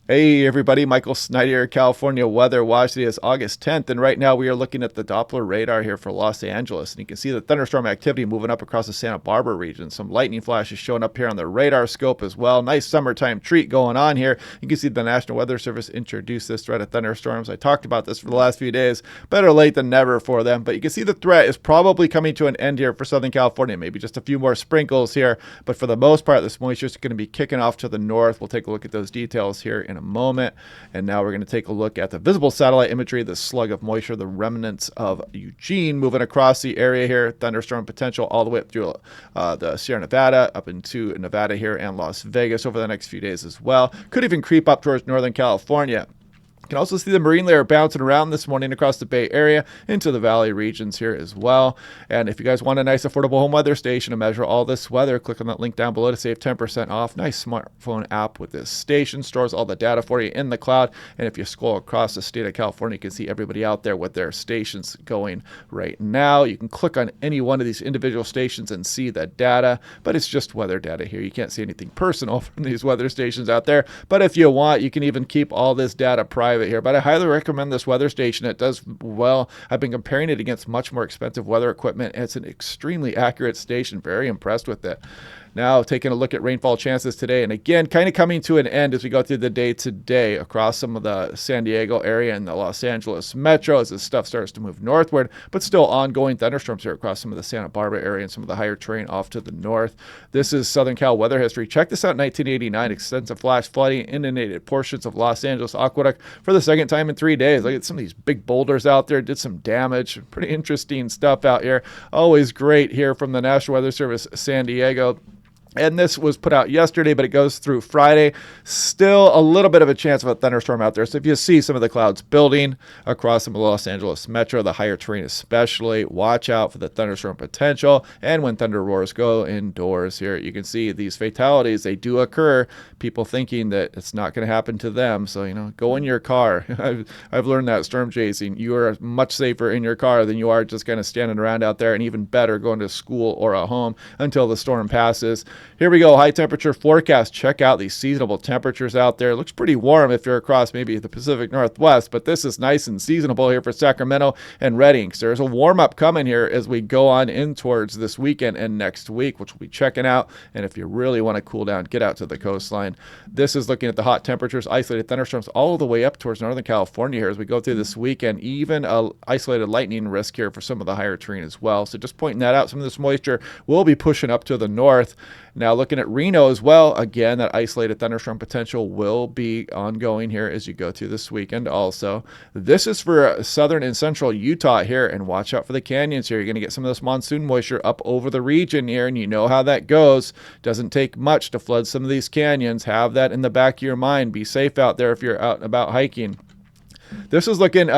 Hey everybody, Michael Snyder, California Weather Watch. Today is August 10th, and right now we are looking at the Doppler radar here for Los Angeles. And you can see the thunderstorm activity moving up across the Santa Barbara region. Some lightning flashes showing up here on the radar scope as well. Nice summertime treat going on here. You can see the National Weather Service introduced this threat of thunderstorms. I talked about this for the last few days. Better late than never for them. But you can see the threat is probably coming to an end here for Southern California. Maybe just a few more sprinkles here. But for the most part, this moisture is going to be kicking off to the north. We'll take a look at those details here in a moment. And now we're going to take a look at the visible satellite imagery, the slug of moisture, the remnants of Eugene moving across the area here. Thunderstorm potential all the way up through the Sierra Nevada, up into Nevada here and Las Vegas over the next few days as well. Could even creep up towards Northern California. You can also see the marine layer bouncing around this morning across the Bay Area into the valley regions here as well. And if you guys want a nice affordable home weather station to measure all this weather, click on that link down below to save 10% off. Nice smartphone app with this station, stores all the data for you in the cloud. And if you scroll across the state of California, you can see everybody out there with their stations going right now. You can click on any one of these individual stations and see the data, but it's just weather data here. You can't see anything personal from these weather stations out there. But if you want, you can even keep all this data private here, but I highly recommend this weather station. It does well. I've been comparing it against much more expensive weather equipment. It's an extremely accurate station. Very impressed with it. Now taking a look at rainfall chances today, and again kind of coming to an end as we go through the day today across some of the San Diego area and the Los Angeles metro as this stuff starts to move northward, but still ongoing thunderstorms here across some of the Santa Barbara area and some of the higher terrain off to the north. This is Southern Cal weather history. Check this out. 1989, extensive flash flooding inundated portions of Los Angeles Aqueduct for the second time in 3 days. Look at some of these big boulders out there, did some damage. Pretty interesting stuff out here. Always great here from the National Weather Service San Diego. And this was put out yesterday, but it goes through Friday. Still a little bit of a chance of a thunderstorm out there. So if you see some of the clouds building across some of the Los Angeles metro, the higher terrain especially, watch out for the thunderstorm potential. And when thunder roars, go indoors here. You can see these fatalities, they do occur. People thinking that it's not going to happen to them. So, go in your car. I've learned that storm chasing. You are much safer in your car than you are just kind of standing around out there, and even better going to school or a home until the storm passes. Here we go, high temperature forecast. Check out these seasonable temperatures out there. It looks pretty warm if you're across maybe the Pacific Northwest, but this is nice and seasonable here for Sacramento and Redding. So there's a warm up coming here as we go on in towards this weekend and next week, which we'll be checking out. And if you really want to cool down, get out to the coastline. This is looking at the hot temperatures, isolated thunderstorms all the way up towards Northern California here as we go through this weekend. Even a isolated lightning risk here for some of the higher terrain as well. So just pointing that out, some of this moisture will be pushing up to the north. Now looking at Reno as well, again, that isolated thunderstorm potential will be ongoing here as you go through this weekend also. This is for southern and central Utah here, and watch out for the canyons here. You're going to get some of this monsoon moisture up over the region here, and you know how that goes. Doesn't take much to flood some of these canyons. Have that in the back of your mind. Be safe out there if you're out and about hiking. This is looking,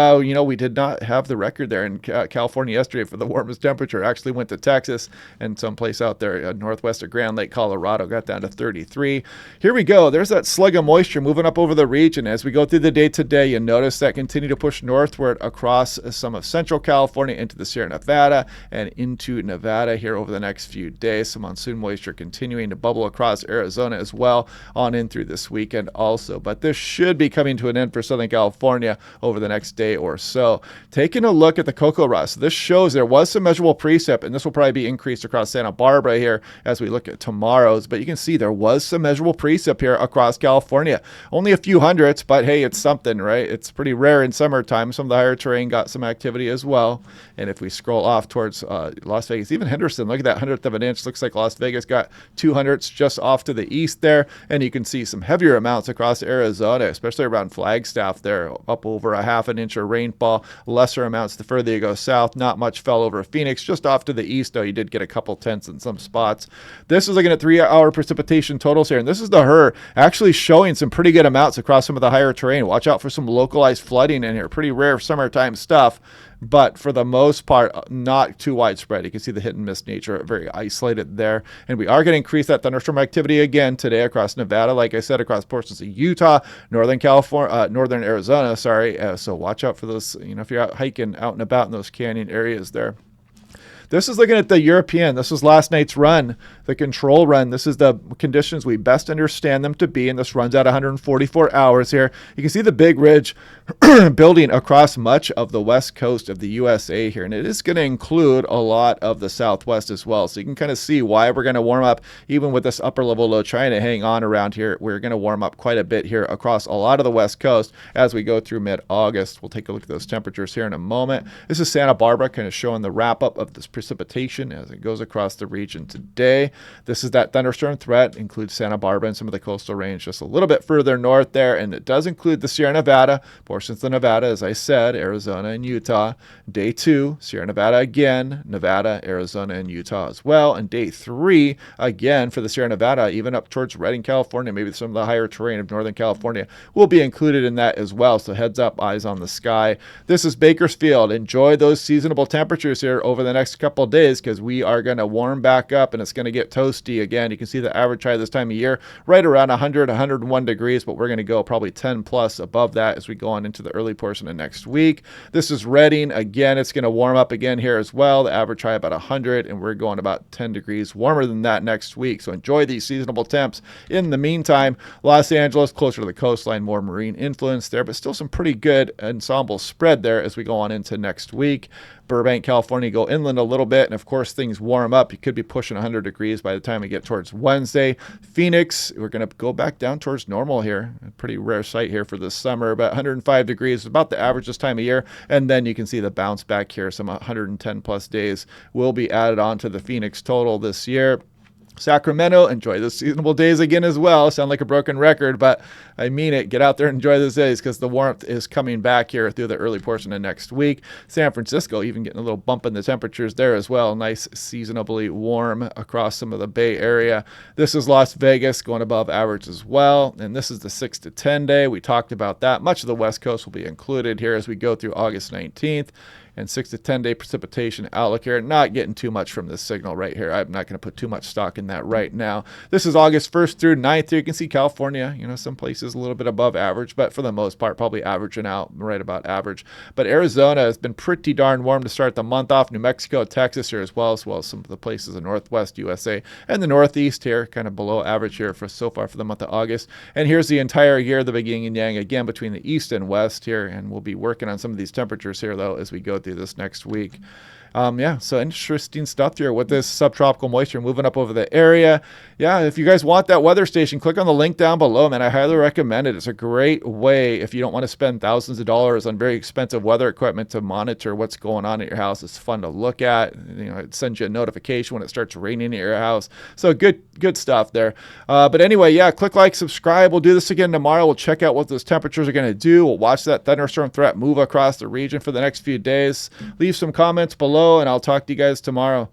we did not have the record there in California yesterday for the warmest temperature. It actually went to Texas and someplace out there northwest of Grand Lake, Colorado, got down to 33. Here we go. There's that slug of moisture moving up over the region. As we go through the day today, you notice that continue to push northward across some of central California into the Sierra Nevada and into Nevada here over the next few days. Some monsoon moisture continuing to bubble across Arizona as well on in through this weekend also. But this should be coming to an end for Southern California over the next day or so. Taking a look at the cocoa rust, this shows there was some measurable precip, and this will probably be increased across Santa Barbara here as we look at tomorrow's, but you can see there was some measurable precip here across California. Only a few hundredths, but hey, it's something, right? It's pretty rare in summertime. Some of the higher terrain got some activity as well. And if we scroll off towards Las Vegas, even Henderson, look at that 100th of an inch. Looks like Las Vegas got 200ths just off to the east there, and you can see some heavier amounts across Arizona, especially around Flagstaff there, up over a half an inch of rainfall. Lesser amounts the further you go south. Not much fell over Phoenix. Just off to the east, though, you did get a couple tenths in some spots. This is looking at 3-hour precipitation totals here, and this is the HER actually showing some pretty good amounts across some of the higher terrain. Watch out for some localized flooding in here. Pretty rare summertime stuff, but for the most part, not too widespread. You can see the hit and miss nature, very isolated there. And we are going to increase that thunderstorm activity again today across Nevada, like I said, across portions of Utah, northern California, northern Arizona, sorry. So watch out for those, if you're out hiking out and about in those canyon areas there. This is looking at the European. This was last night's run, the control run. This is the conditions we best understand them to be, and this runs out 144 hours here. You can see the big ridge building across much of the west coast of the USA here, and it is going to include a lot of the southwest as well. So you can kind of see why we're going to warm up, even with this upper level low trying to hang on around here. We're going to warm up quite a bit here across a lot of the west coast as we go through mid-August. We'll take a look at those temperatures here in a moment. This is Santa Barbara, kind of showing the wrap-up of this precipitation as it goes across the region today. This is that thunderstorm threat, includes Santa Barbara and some of the coastal range just a little bit further north there, and it does include the Sierra Nevada, portions of Nevada, as I said, Arizona and Utah. Day 2, Sierra Nevada again, Nevada, Arizona, and Utah as well. And day 3, again, for the Sierra Nevada, even up towards Redding, California, maybe some of the higher terrain of Northern California will be included in that as well. So heads up, eyes on the sky. This is Bakersfield. Enjoy those seasonable temperatures here over the next couple of days, because we are going to warm back up and it's going to get toasty again. You can see the average high this time of year right around 100, 101 degrees, but we're going to go probably 10 plus above that as we go on into the early portion of next week. This is Redding. Again, it's going to warm up again here as well. The average high about 100, and we're going about 10 degrees warmer than that next week. So enjoy these seasonable temps. In the meantime, Los Angeles, closer to the coastline, more marine influence there, but still some pretty good ensemble spread there as we go on into next week. Burbank, California, go inland a little bit, and of course things warm up. You could be pushing 100 degrees by the time we get towards Wednesday. Phoenix, we're going to go back down towards normal here. A pretty rare sight here for this summer, about 105 degrees, about the average this time of year. And then you can see the bounce back here. Some 110 plus days will be added on to the Phoenix total this year. Sacramento, enjoy the seasonable days again as well. Sound like a broken record, but I mean it. Get out there and enjoy those days, because the warmth is coming back here through the early portion of next week. San Francisco, even getting a little bump in the temperatures there as well. Nice seasonably warm across some of the Bay Area. This is Las Vegas, going above average as well. And this is the 6 to 10 day. We talked about that. Much of the West Coast will be included here as we go through August 19th. And 6 to 10 day precipitation outlook here. Not getting too much from this signal right here. I'm not going to put too much stock in that right now. This is August 1st through 9th. Here you can see California, some places a little bit above average, but for the most part, probably averaging out right about average. But Arizona has been pretty darn warm to start the month off. New Mexico, Texas here as well as some of the places in Northwest USA and the Northeast here, kind of below average here for so far for the month of August. And here's the entire year, the beginning and yang again between the East and West here. And we'll be working on some of these temperatures here though as we go through this next week. So interesting stuff here with this subtropical moisture moving up over the area. Yeah, if you guys want that weather station, click on the link down below, man. I highly recommend it. It's a great way if you don't want to spend thousands of dollars on very expensive weather equipment to monitor what's going on at your house. It's fun to look at. It sends you a notification when it starts raining at your house. So good stuff there. But anyway, yeah, click like, subscribe. We'll do this again tomorrow. We'll check out what those temperatures are going to do. We'll watch that thunderstorm threat move across the region for the next few days. Leave some comments below, and I'll talk to you guys tomorrow.